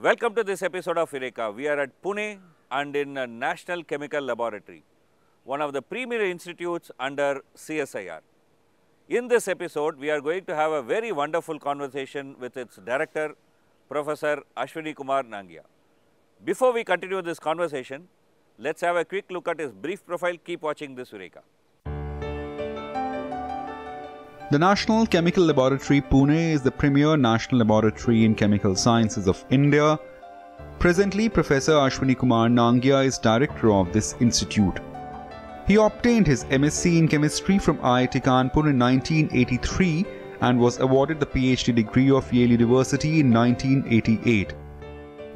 Welcome to this episode of Eureka. We are at Pune and in a National Chemical Laboratory, one of the premier institutes under CSIR. In this episode, we are going to have a very wonderful conversation with its director, Professor Ashwini Kumar Nangia. Before we continue this conversation, let's have a quick look at his brief profile. Keep watching this Eureka. The National Chemical Laboratory Pune is the premier national laboratory in chemical sciences of India. Presently, Professor Ashwini Kumar Nangia is director of this institute. He obtained his MSc in chemistry from IIT Kanpur in 1983 and was awarded the PhD degree of Yale University in 1988.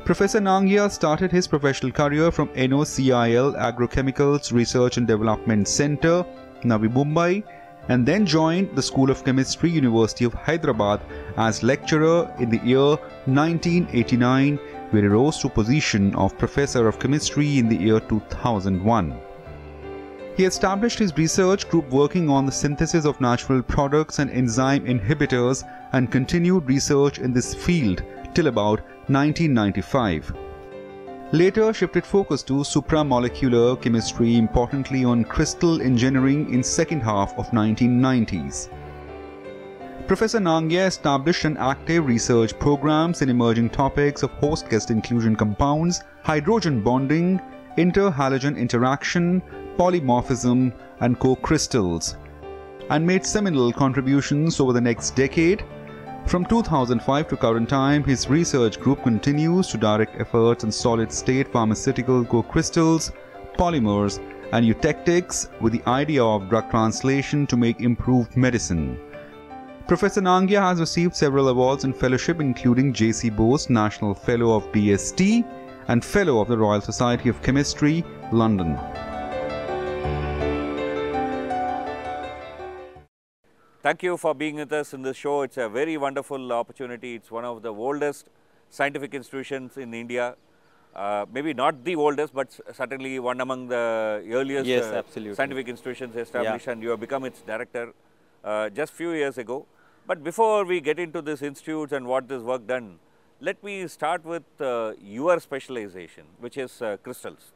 Professor Nangia started his professional career from NOCIL Agrochemicals Research and Development Center, Navi Mumbai, and then joined the School of Chemistry, University of Hyderabad as lecturer in the year 1989, where he rose to position of Professor of Chemistry in the year 2001. He established his research group working on the synthesis of natural products and enzyme inhibitors and continued research in this field till about 1995. Later shifted focus to supramolecular chemistry, importantly on crystal engineering in second half of 1990s. Professor Nangia established an active research programs in emerging topics of host guest inclusion compounds, hydrogen bonding, inter-halogen interaction, polymorphism and co-crystals, and made seminal contributions over the next decade. From 2005 to current time, his research group continues to direct efforts in solid-state pharmaceutical co-crystals, polymers and eutectics with the idea of drug translation to make improved medicine. Professor Nangia has received several awards and fellowship including J.C. Bose National Fellow of DST and Fellow of the Royal Society of Chemistry, London. Thank you for being with us in this show. It's a very wonderful opportunity. It's one of the oldest scientific institutions in India. Maybe not the oldest, but certainly one among the earliest scientific institutions established, and you have become its director just few years ago. But before we get into this institute and what this work done, let me start with your specialization, which is crystals.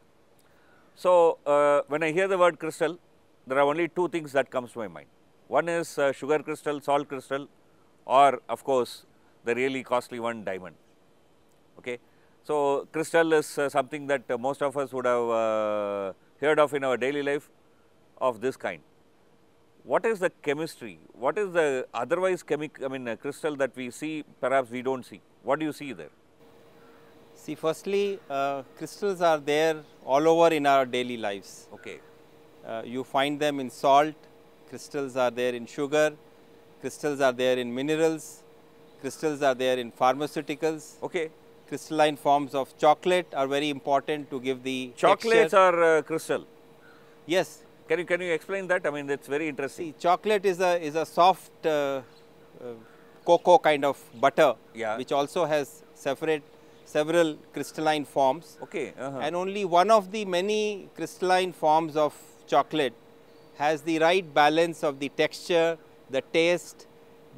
So when I hear the word crystal, there are only two things that comes to my mind. One is sugar crystal, salt crystal, or of course the really costly one, diamond. Okay. So crystal is something that most of us would have heard of in our daily life of this kind. What is the chemistry? What is the otherwise crystal that we see, perhaps we don't see? What do you see there? See, firstly, crystals are there all over in our daily lives. Okay. You find them in salt. Crystals are there in sugar, crystals are there in minerals, crystals are there in pharmaceuticals. Okay. Crystalline forms of chocolate are very important to give the chocolates texture. Are crystal? Yes. Can you explain that? I mean, it's very interesting. See, chocolate is a soft cocoa kind of butter, which also has several crystalline forms. Okay. And only one of the many crystalline forms of chocolate has the right balance of the texture, the taste,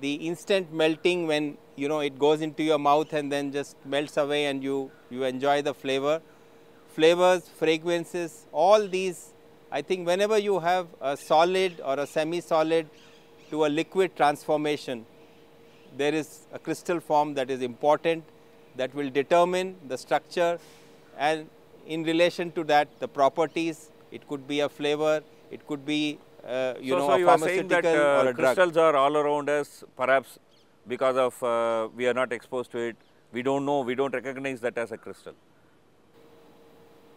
the instant melting when it goes into your mouth and then just melts away and you enjoy the flavors, fragrances, all these. I think whenever you have a solid or a semi-solid to a liquid transformation, there is a crystal form that is important that will determine the structure, and in relation to that the properties. It could be a flavor. It could be, so you are saying that or a crystals drug. are all around us, perhaps because of we are not exposed to it. We don't know, we don't recognize that as a crystal.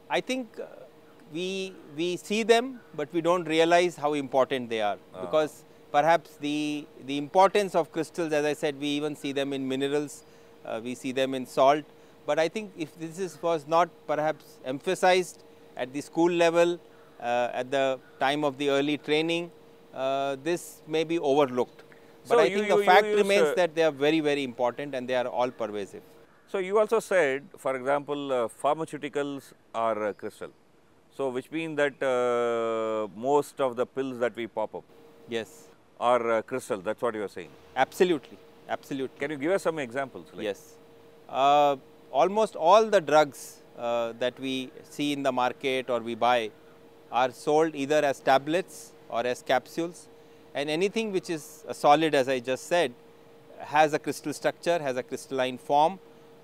I think we see them, but we don't realize how important they are. Because perhaps the importance of crystals, as I said, we even see them in minerals, we see them in salt. But I think if this was not perhaps emphasized at the school level, at the time of the early training, this may be overlooked. But I think the fact remains that they are very, very important and they are all pervasive. So you also said, for example, pharmaceuticals are crystal. So which means that most of the pills that we pop up are crystal. That's what you are saying. Absolutely, absolutely. Can you give us some examples? Yes. almost all the drugs that we see in the market or we buy are sold either as tablets or as capsules, and anything which is a solid, as I just said, has a crystal structure, has a crystalline form,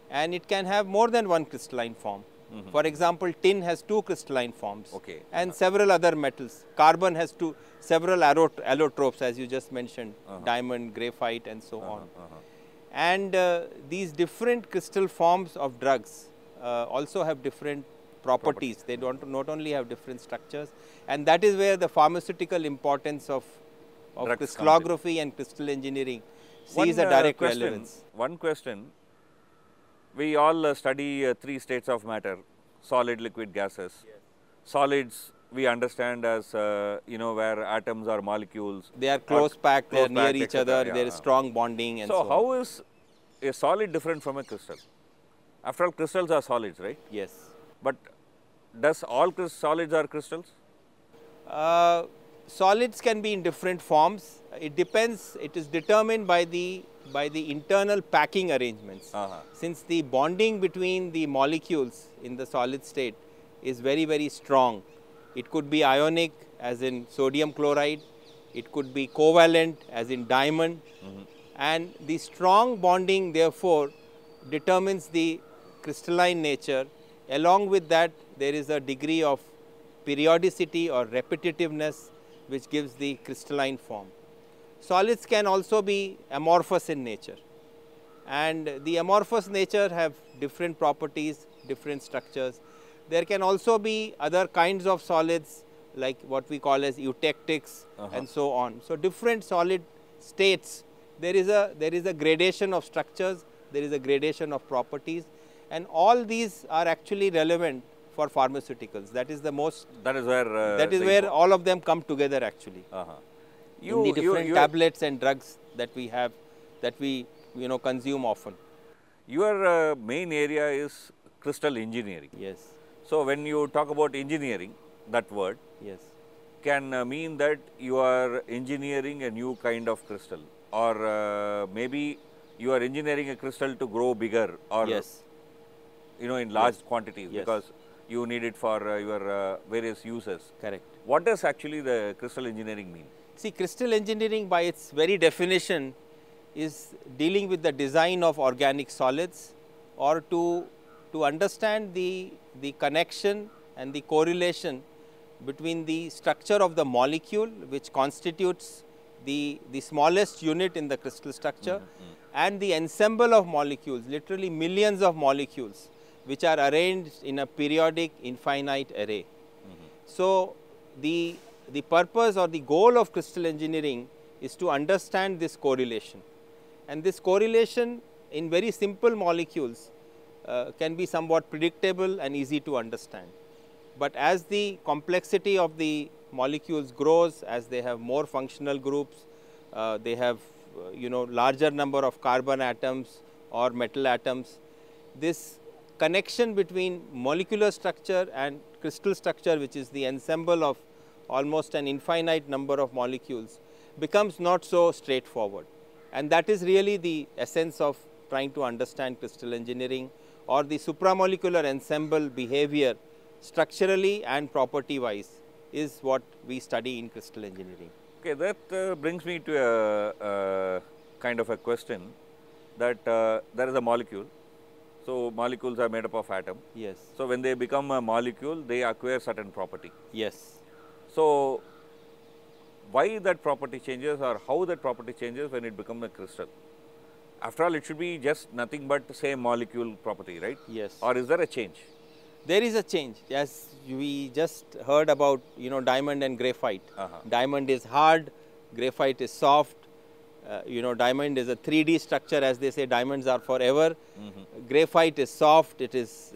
and it can have more than one crystalline form. For example, tin has 2 crystalline forms, and several other metals. Carbon has several allotropes, as you just mentioned, diamond, graphite, and so on. And these different crystal forms of drugs also have different properties. They don't not only have different structures, and that is where the pharmaceutical importance of crystallography and crystal engineering sees a direct relevance. One question. We all study 3 states of matter: solid, liquid, gases. Yes. Solids we understand as where atoms or molecules. They are close packed, they are near each other, yeah. there is strong bonding and so on. So how is a solid different from a crystal? After all, crystals are solids, right? Yes. But does all solids are crystals? Solids can be in different forms. It depends, it is determined by the internal packing arrangements. Since the bonding between the molecules in the solid state is very, very strong. It could be ionic, as in sodium chloride. It could be covalent, as in diamond. And the strong bonding, therefore, determines the crystalline nature. Along with that, there is a degree of periodicity or repetitiveness which gives the crystalline form. Solids can also be amorphous in nature, and the amorphous nature have different properties, different structures. There can also be other kinds of solids like what we call as eutectics and so on. So, different solid states, there is a gradation of structures, there is a gradation of properties, and all these are actually relevant for pharmaceuticals. That is the most, that is where all of them come together actually. In the different tablets and drugs that we have, that we consume often. Your main area is crystal engineering. Yes. So when you talk about engineering, that word can mean that you are engineering a new kind of crystal, or maybe you are engineering a crystal to grow bigger, or in large quantities, because you need it for your various uses. Correct. What does actually the crystal engineering mean? See, crystal engineering by its very definition is dealing with the design of organic solids, or to understand the connection and the correlation between the structure of the molecule, which constitutes the smallest unit in the crystal structure, and the ensemble of molecules, literally millions of molecules, which are arranged in a periodic infinite array. So, the purpose or the goal of crystal engineering is to understand this correlation, and this correlation in very simple molecules can be somewhat predictable and easy to understand. But as the complexity of the molecules grows, as they have more functional groups, they have larger number of carbon atoms or metal atoms, this connection between molecular structure and crystal structure, which is the ensemble of almost an infinite number of molecules, becomes not so straightforward. And that is really the essence of trying to understand crystal engineering, or the supramolecular ensemble behavior structurally and property wise is what we study in crystal engineering. Okay, that brings me to a kind of a question, that there is a molecule. So, molecules are made up of atom. Yes. So, when they become a molecule, they acquire certain property. Yes. So, why that property changes, or how that property changes when it becomes a crystal? After all, it should be just nothing but the same molecule property, right? Yes. Or is there a change? There is a change. As we just heard about, diamond and graphite. Diamond is hard, graphite is soft. Diamond is a 3D structure, as they say, diamonds are forever. Graphite is soft, it is,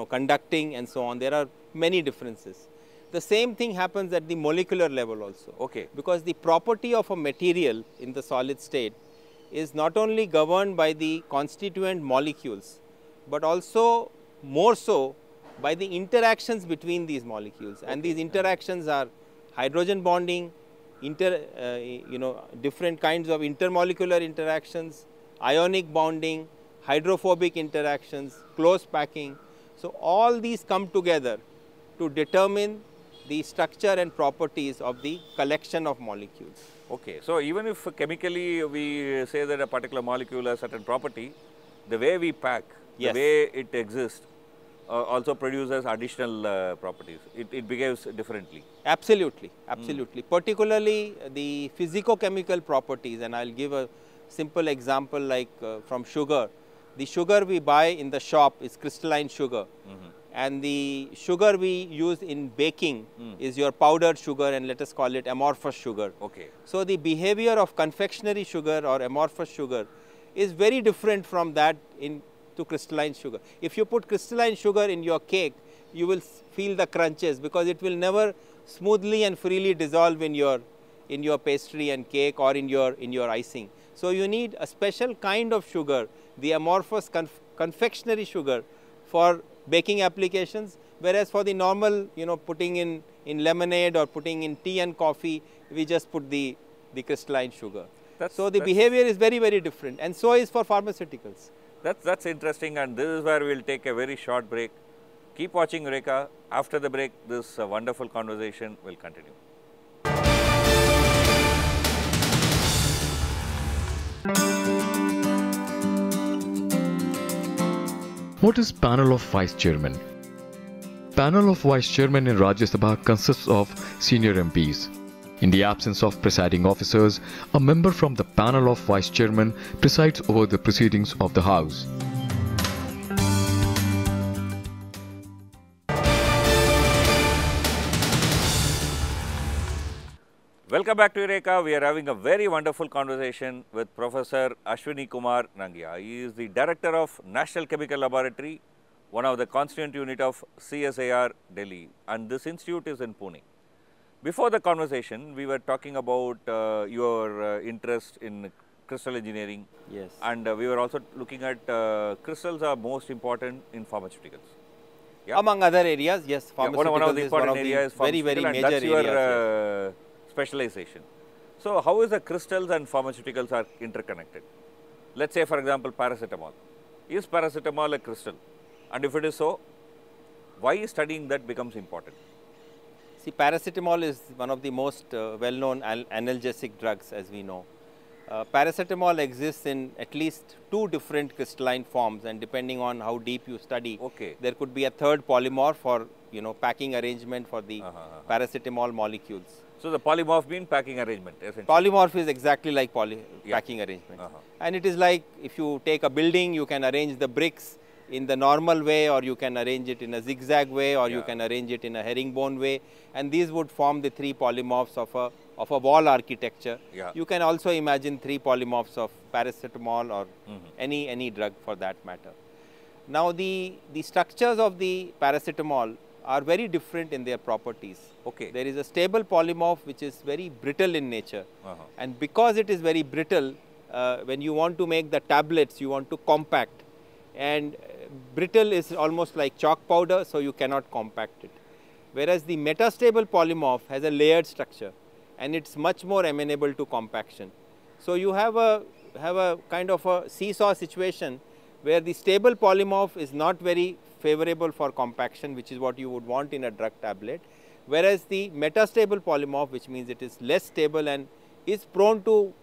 conducting and so on. There are many differences. The same thing happens at the molecular level also. Okay. Because the property of a material in the solid state is not only governed by the constituent molecules, but also more so by the interactions between these molecules. And these interactions are hydrogen bonding, different kinds of intermolecular interactions, ionic bonding, hydrophobic interactions, close packing. So all these come together to determine the structure and properties of the collection of molecules. Okay, so even if chemically we say that a particular molecule has certain property, the way we pack, Yes. the way it exists, also produces additional properties. It behaves differently. Absolutely, absolutely. Particularly the physicochemical properties, and I'll give a simple example like from sugar. The sugar we buy in the shop is crystalline sugar, and the sugar we use in baking is your powdered sugar, and let us call it amorphous sugar. Okay. So the behavior of confectionery sugar or amorphous sugar is very different from that to crystalline sugar. If you put crystalline sugar in your cake, you will feel the crunches because it will never smoothly and freely dissolve in your pastry and cake or in your icing. So you need a special kind of sugar, the amorphous confectionery sugar, for baking applications, whereas for the normal, putting in lemonade or putting in tea and coffee, we just put the crystalline sugar. So the behavior is very, very different, and so is for pharmaceuticals. That's interesting, and this is where we'll take a very short break. Keep watching Eureka. After the break, this wonderful conversation will continue. What is Panel of Vice Chairman? Panel of Vice Chairman in Rajya Sabha consists of senior MPs. In the absence of presiding officers, a member from the Panel of Vice Chairman presides over the proceedings of the House. Welcome back to Eureka. We are having a very wonderful conversation with Professor Ashwini Kumar Nangia. He is the Director of National Chemical Laboratory, one of the constituent unit of CSIR Delhi, and this institute is in Pune. Before the conversation, we were talking about your interest in crystal engineering. Yes. And we were also looking at crystals are most important in pharmaceuticals. Yeah. Among other areas, yes, pharmaceuticals one of the important areas, very, very major that's your, areas. Specialization. So, how is the crystals and pharmaceuticals are interconnected? Let's say, for example, paracetamol. Is paracetamol a crystal? And if it is so, why studying that becomes important? See, paracetamol is one of the most well-known analgesic drugs, as we know. Paracetamol exists in at least 2 different crystalline forms, and depending on how deep you study, there could be a third polymorph for packing arrangement for the paracetamol molecules. So the polymorph means packing arrangement, essentially. Polymorph is exactly like packing arrangement. And it is like if you take a building, you can arrange the bricks in the normal way, or you can arrange it in a zigzag way, or you can arrange it in a herringbone way, and these would form the 3 polymorphs of a wall architecture. You can also imagine 3 polymorphs of paracetamol or any drug for that matter. Now the structures of the paracetamol are very different in their properties. There is a stable polymorph which is very brittle in nature, and because it is very brittle, when you want to make the tablets, you want to compact, and brittle is almost like chalk powder, so you cannot compact it. Whereas the metastable polymorph has a layered structure, and it's much more amenable to compaction. So you have a kind of a seesaw situation where the stable polymorph is not very favorable for compaction, which is what you would want in a drug tablet, whereas the metastable polymorph, which means it is less stable and is prone to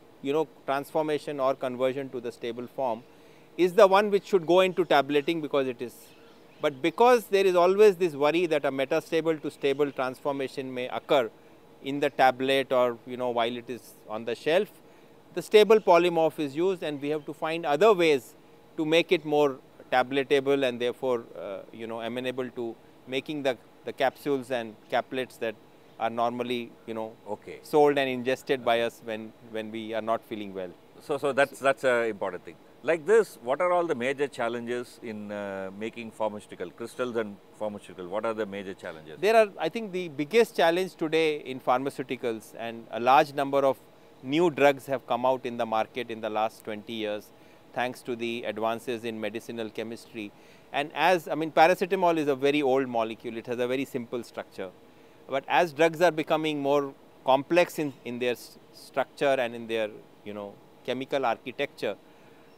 transformation or conversion to the stable form, is the one which should go into tableting because it is. But because there is always this worry that a metastable to stable transformation may occur in the tablet or while it is on the shelf, the stable polymorph is used, and we have to find other ways to make it more tabletable and therefore amenable to making the capsules and caplets that are normally sold and ingested by us when we are not feeling well. So that's an important thing. Like this, what are all the major challenges in making pharmaceutical crystals and pharmaceutical? What are the major challenges? There are, I think, the biggest challenge today in pharmaceuticals, and a large number of new drugs have come out in the market in the last 20 years. Thanks to the advances in medicinal chemistry. And paracetamol is a very old molecule, it has a very simple structure. But as drugs are becoming more complex in their structure and in their chemical architecture,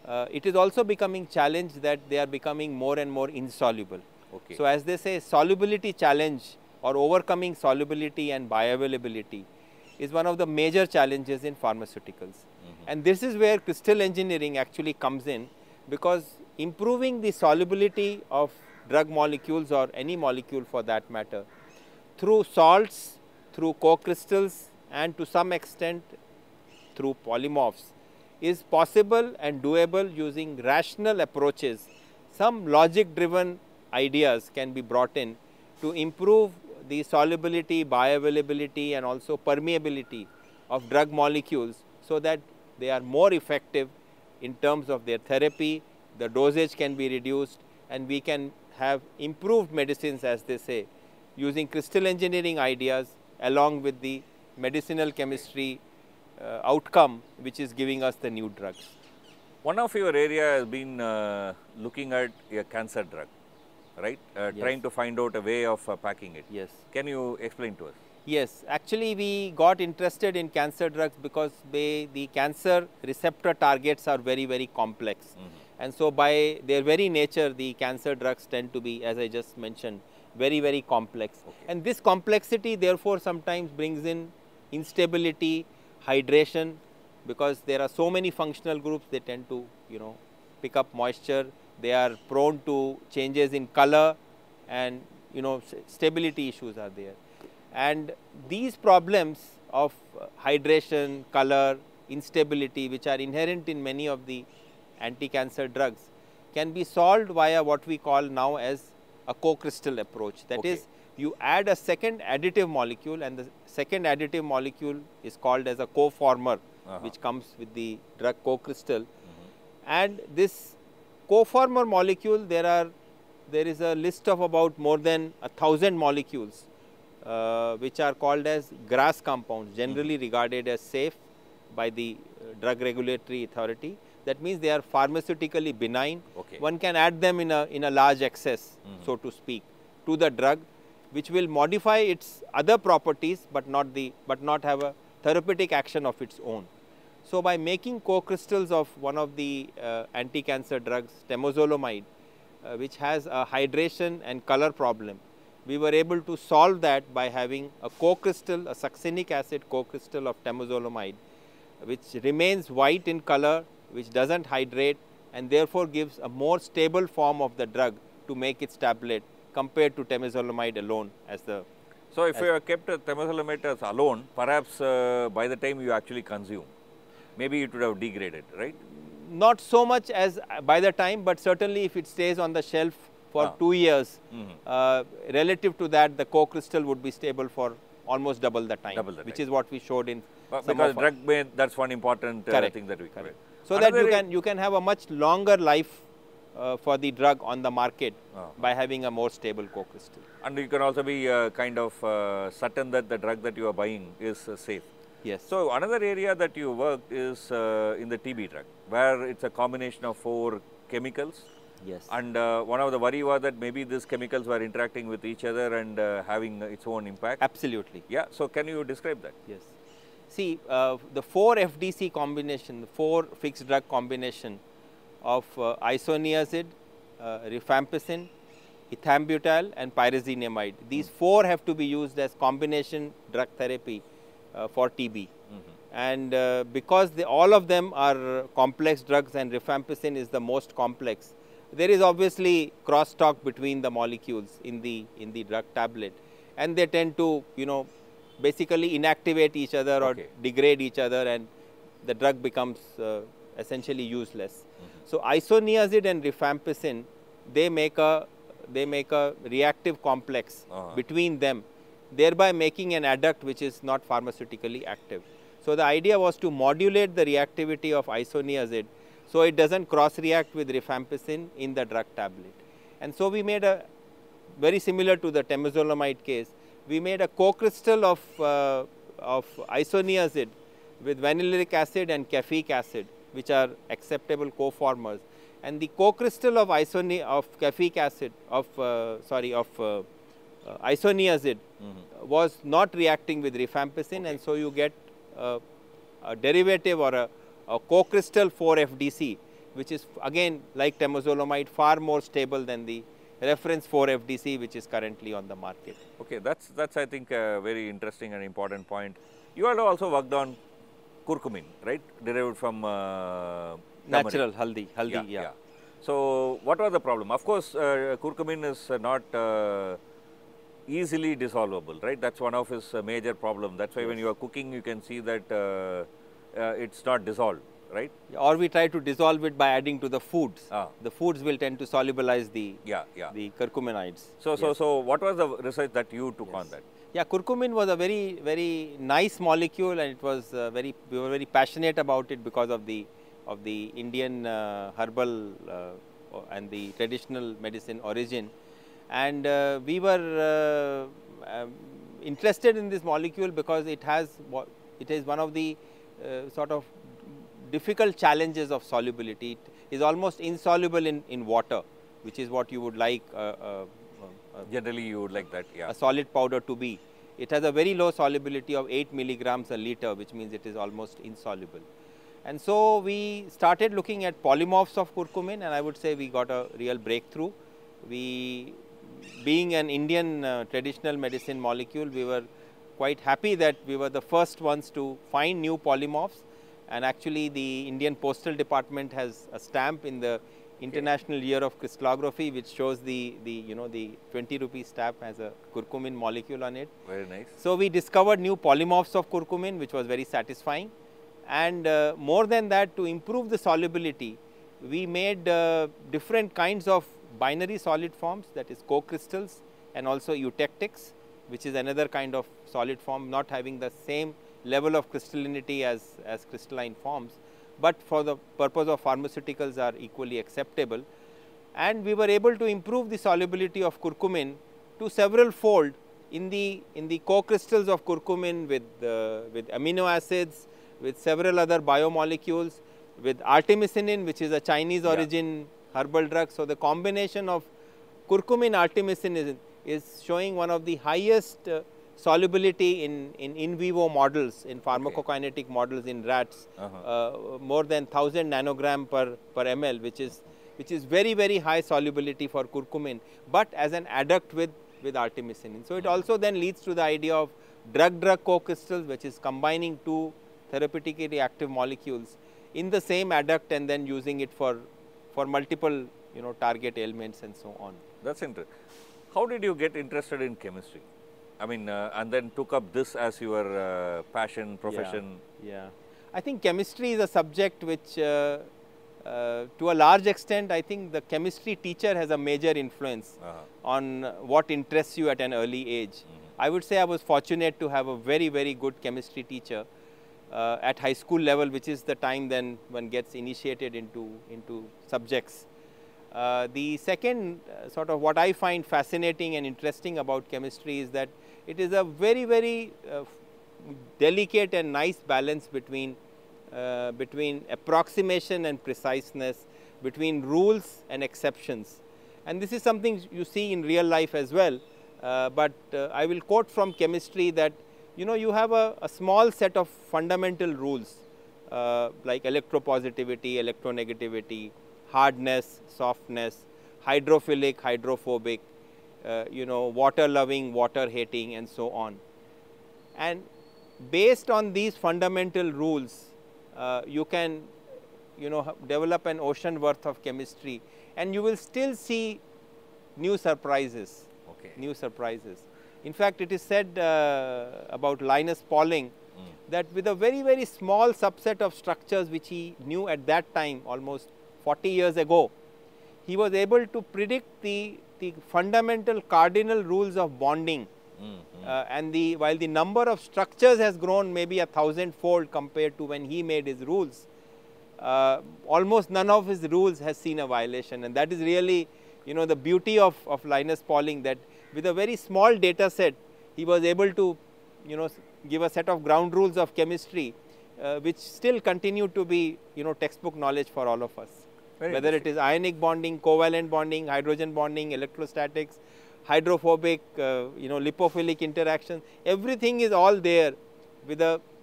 it is also becoming challenge that they are becoming more and more insoluble. Okay. So, as they say, solubility challenge or overcoming solubility and bioavailability is one of the major challenges in pharmaceuticals. And this is where crystal engineering actually comes in, because improving the solubility of drug molecules or any molecule for that matter through salts, through co-crystals, and to some extent through polymorphs is possible and doable using rational approaches. Some logic driven ideas can be brought in to improve the solubility, bioavailability and also permeability of drug molecules, so that they are more effective in terms of their therapy, the dosage can be reduced, and we can have improved medicines, as they say, using crystal engineering ideas along with the medicinal chemistry outcome which is giving us the new drugs. One of your area has been looking at a cancer drug, right? Yes. Trying to find out a way of packing it. Yes. Can you explain to us? Yes, actually we got interested in cancer drugs because the cancer receptor targets are very, very complex. And so by their very nature, the cancer drugs tend to be, as I just mentioned, very, very complex. And this complexity therefore sometimes brings in instability, hydration, because there are so many functional groups, they tend to, pick up moisture, they are prone to changes in color, and, stability issues are there. And these problems of hydration, color, instability, which are inherent in many of the anti-cancer drugs, can be solved via what we call now as a co-crystal approach. That is, you add a second additive molecule, and the second additive molecule is called as a co-former, which comes with the drug co-crystal. And this co-former molecule, there is a list of about more than 1,000 molecules which are called as GRAS compounds, generally regarded as safe by the Drug Regulatory Authority. That means they are pharmaceutically benign. One can add them in a large excess, so to speak, to the drug, which will modify its other properties, but not have a therapeutic action of its own. So by making co-crystals of one of the anti-cancer drugs, temozolomide, which has a hydration and color problem, we were able to solve that by having a co-crystal, a succinic acid co-crystal of temozolomide, which remains white in color, which does not hydrate, and therefore gives a more stable form of the drug to make its tablet compared to temozolomide alone as the. So if you have kept temozolomide as alone, perhaps by the time you actually consume, maybe it would have degraded, right? Not so much as by the time, but certainly if it stays on the shelf for 2 years, relative to that, the co-crystal would be stable for almost double the time, which is what we showed in because drug made, that's one important thing that we covered. So that you can have a much longer life for the drug on the market by having a more stable co-crystal. And you can also be kind of certain that the drug that you are buying is safe. Yes. So another area that you worked is in the TB drug, where it's a combination of 4 chemicals. Yes. And one of the worry was that maybe these chemicals were interacting with each other and having its own impact. Absolutely. Yeah. So can you describe that? Yes. See, the 4 FDC combination, the 4 fixed drug combination of isoniazid, rifampicin, ethambutol and pyrazinamide. These 4 have to be used as combination drug therapy for TB. And because all of them are complex drugs and rifampicin is the most complex, there is obviously crosstalk between the molecules in the drug tablet, and they tend to basically inactivate each other or degrade each other, and the drug becomes essentially useless. So isoniazid and rifampicin, they make a reactive complex between them, thereby making an adduct which is not pharmaceutically active. So the idea was to modulate the reactivity of isoniazid so it does not cross react with rifampicin in the drug tablet. And so we made a very similar to the temozolomide case, we made a co-crystal of isoniazid with vanillinic acid and caffeic acid, which are acceptable co-formers. And the co-crystal of caffeic acid isoniazid was not reacting with rifampicin, and so you get a derivative or a co-crystal 4-FDC, which is again like temozolomide far more stable than the reference 4-FDC which is currently on the market. Okay, that's I think a very interesting and important point. You had also worked on curcumin, right? Derived from Natural turmeric. haldi, yeah. So, what was the problem? Of course, curcumin is not easily dissolvable, right? That's one of his major problems. That's why when you are cooking, you can see that it's not dissolved, right? Or we try to dissolve it by adding to the foods. The foods will tend to solubilize the curcuminoids. So what was the research that you took on that? Yeah, curcumin was a very nice molecule, and it was we were very passionate about it because of the Indian herbal and the traditional medicine origin. And we were interested in this molecule because it is one of the sort of difficult challenges of solubility. It is almost insoluble in water, which is what you would like generally you would like that, a solid powder to be. It has a very low solubility of 8 milligrams a liter, which means it is almost insoluble. And so we started looking at polymorphs of curcumin, and I would say we got a real breakthrough. We, being an Indian traditional medicine molecule, we were quite happy that we were the first ones to find new polymorphs, and actually the Indian Postal Department has a stamp in the International Year of Crystallography, which shows the 20 rupee stamp has a curcumin molecule on it. Very nice. So we discovered new polymorphs of curcumin, which was very satisfying. And more than that, to improve the solubility, we made different kinds of binary solid forms, that is co-crystals, and also eutectics, which is another kind of solid form not having the same level of crystallinity as crystalline forms, but for the purpose of pharmaceuticals are equally acceptable. And we were able to improve the solubility of curcumin to several fold in the co-crystals of curcumin with amino acids, with several other biomolecules, with artemisinin, which is a Chinese origin herbal drug. So the combination of curcumin artemisinin is showing one of the highest solubility in vivo models, in pharmacokinetic models in rats, more than 1000 nanogram per ml, which is very high solubility for curcumin, but as an adduct with artemisinin. So it also then leads to the idea of drug-drug co-crystals, which is combining two therapeutically active molecules in the same adduct and then using it for multiple target ailments and so on. That's interesting. How did you get interested in chemistry? I mean, and then took up this as your passion, profession? Yeah. I think chemistry is a subject which to a large extent, I think the chemistry teacher has a major influence on what interests you at an early age. I would say I was fortunate to have a very good chemistry teacher at high school level, which is the time then one gets initiated into subjects. The second sort of what I find fascinating and interesting about chemistry is that it is a very delicate and nice balance between approximation and preciseness, between rules and exceptions. And this is something you see in real life as well. But I will quote from chemistry that you have a small set of fundamental rules like electropositivity, electronegativity, hardness, softness, hydrophilic, hydrophobic, water loving, water hating, and so on. And based on these fundamental rules, you can develop an ocean worth of chemistry, and you will still see new surprises. New surprises. In fact, it is said about Linus Pauling that with a very small subset of structures which he knew at that time, almost 40 years ago, he was able to predict the fundamental cardinal rules of bonding. And while the number of structures has grown maybe 1,000-fold compared to when he made his rules, almost none of his rules has seen a violation. And that is really the beauty of Linus Pauling, that with a very small data set, he was able to give a set of ground rules of chemistry which still continue to be textbook knowledge for all of us. Whether it is ionic bonding, covalent bonding, hydrogen bonding, electrostatics, hydrophobic, lipophilic interactions, everything is all there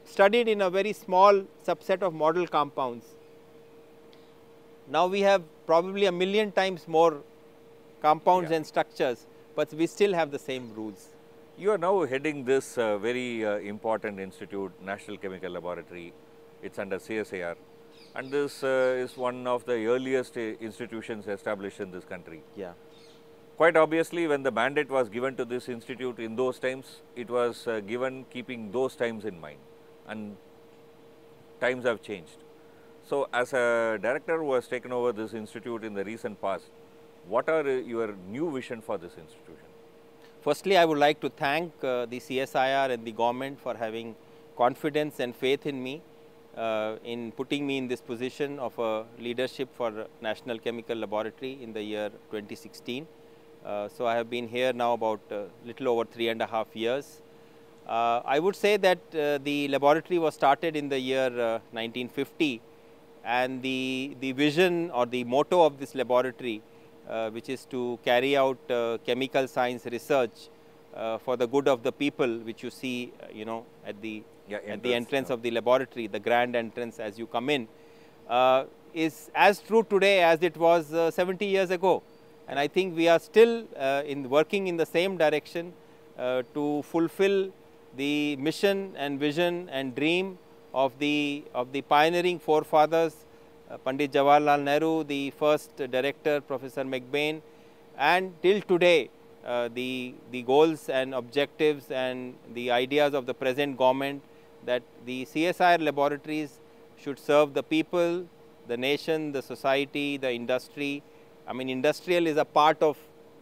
studied in a very small subset of model compounds. Now we have probably 1 million times more compounds and structures, but we still have the same rules. You are now heading this very important institute, National Chemical Laboratory. It's under CSIR, and this is one of the earliest institutions established in this country. Yeah. Quite obviously, when the mandate was given to this institute in those times, it was given keeping those times in mind, and times have changed. So, as a director who has taken over this institute in the recent past, what are your new vision for this institution? Firstly, I would like to thank the CSIR and the government for having confidence and faith in me in putting me in this position of leadership for National Chemical Laboratory in the year 2016. So, I have been here now about little over 3.5 years. I would say that the laboratory was started in the year 1950, and the vision or the motto of this laboratory, which is to carry out chemical science research for the good of the people, which you see at the entrance of the laboratory, the grand entrance as you come in, is as true today as it was 70 years ago. And I think we are still working in the same direction to fulfill the mission and vision and dream of the pioneering forefathers, Pandit Jawaharlal Nehru, the first director, Professor McBain, and till today the goals and objectives and the ideas of the present government, that the CSIR laboratories should serve the people, the nation, the society, the industry. I mean, industrial is a part of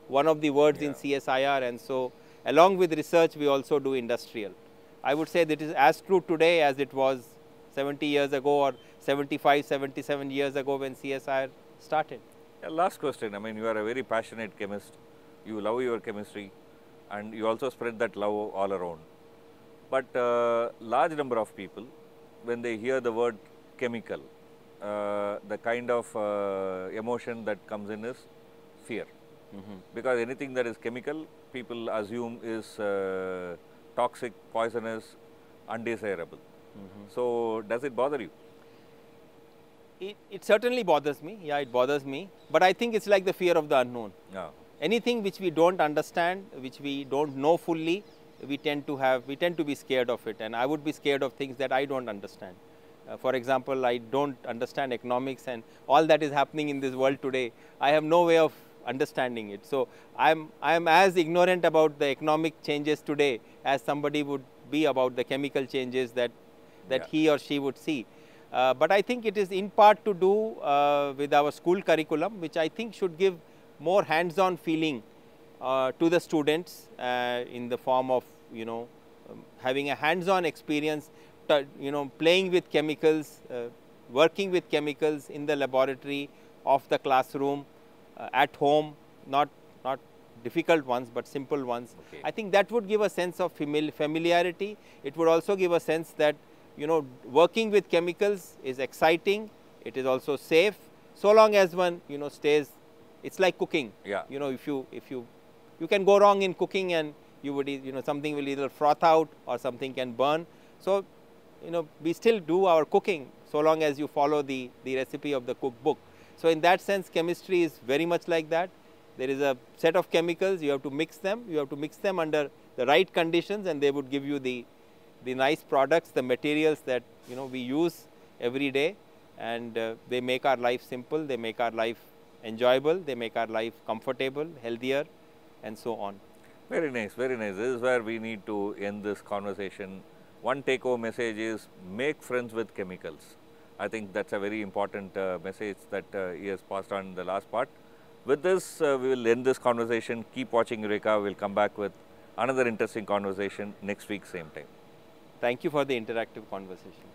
one of the words in CSIR, and so along with research we also do industrial. I would say that it is as true today as it was 70 years ago or 75, 77 years ago when CSIR started. Last question, I mean, you are a very passionate chemist, you love your chemistry and you also spread that love all around. But large number of people, when they hear the word chemical, the kind of emotion that comes in is fear. Because anything that is chemical, people assume is toxic, poisonous, undesirable. So, does it bother you? It certainly bothers me. Yeah, it bothers me. But I think it's like the fear of the unknown. Anything which we don't understand, which we don't know fully, we tend to be scared of it. And I would be scared of things that I don't understand. For example, I don't understand economics and all that is happening in this world today. I have no way of understanding it. So, I am as ignorant about the economic changes today as somebody would be about the chemical changes that he or she would see. But I think it is in part to do with our school curriculum, which I think should give more hands-on feeling to the students in the form of having a hands-on experience, playing with chemicals, working with chemicals in the laboratory, of the classroom, at home, not difficult ones but simple ones. I think that would give a sense of familiarity. It would also give a sense that working with chemicals is exciting, it is also safe, so long as one stays. It's like cooking. If you can go wrong in cooking and you would something will either froth out or something can burn. So we still do our cooking so long as you follow the recipe of the cookbook. So in that sense, chemistry is very much like that. There is a set of chemicals, you have to mix them. You have to mix them under the right conditions, and they would give you the nice products, the materials that we use every day, and they make our life simple, they make our life enjoyable, they make our life comfortable, healthier, and so on. Very nice, very nice. This is where we need to end this conversation. One take-home message is make friends with chemicals. I think that's a very important message that he has passed on in the last part. With this, we will end this conversation. Keep watching Eureka. We will come back with another interesting conversation next week, same time. Thank you for the interactive conversation.